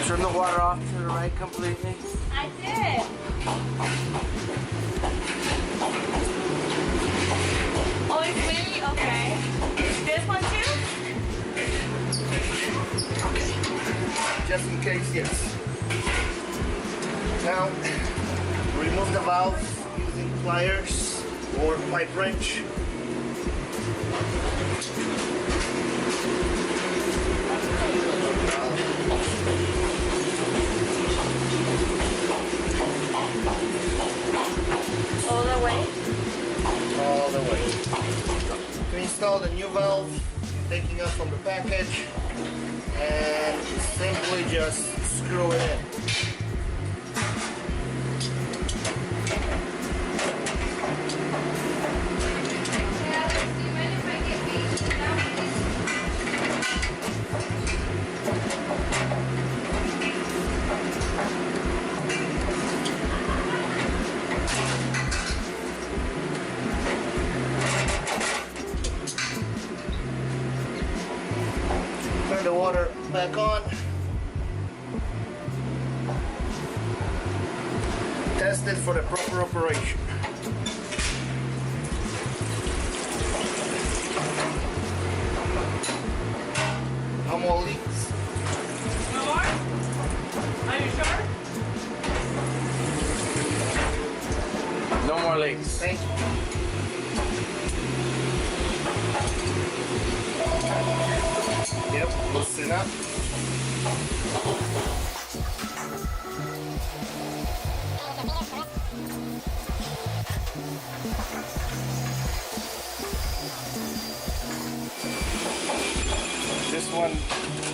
Turn the water off to the right completely. I did. Oh, it's really okay. This one too? Just in case, yes. Now, remove the valve using pliers or pipe wrench. All the way? All the way. To install the new valve, taking out from the package and simply just screw it in. Turn the water back on. Test it for the proper operation. No more leaks. No more? Are you sure? No more leaks. Thank you. Yep, loosen up. This one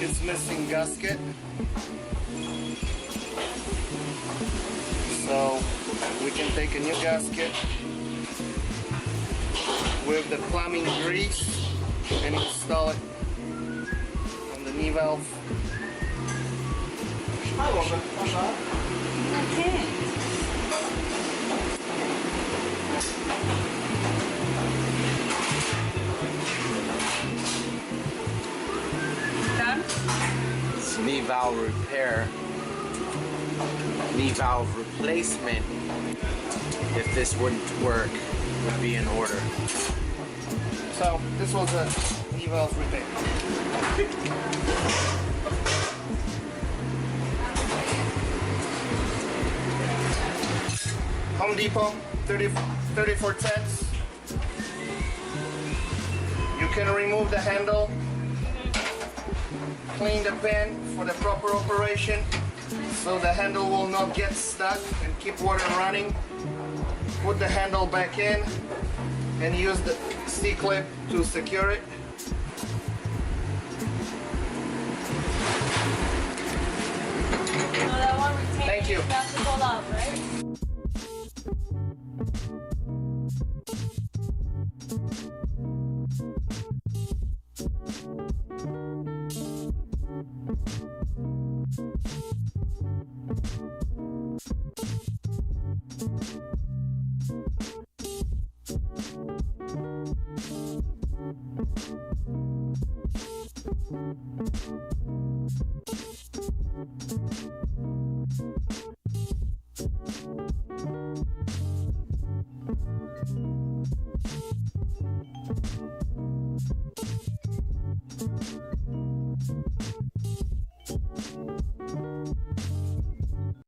is missing gasket. So we can take a new gasket with the plumbing grease and install it on the knee valve. Okay. Done? It's knee valve repair, knee valve replacement. If this wouldn't work, would be in order. So this was a knee valve repair. Home Depot, 34 cents. You can remove the handle, clean the pin for the proper operation so the handle will not get stuck and keep water running. Put the handle back in and use the C-clip to secure it. So that one we take. Thank you. That's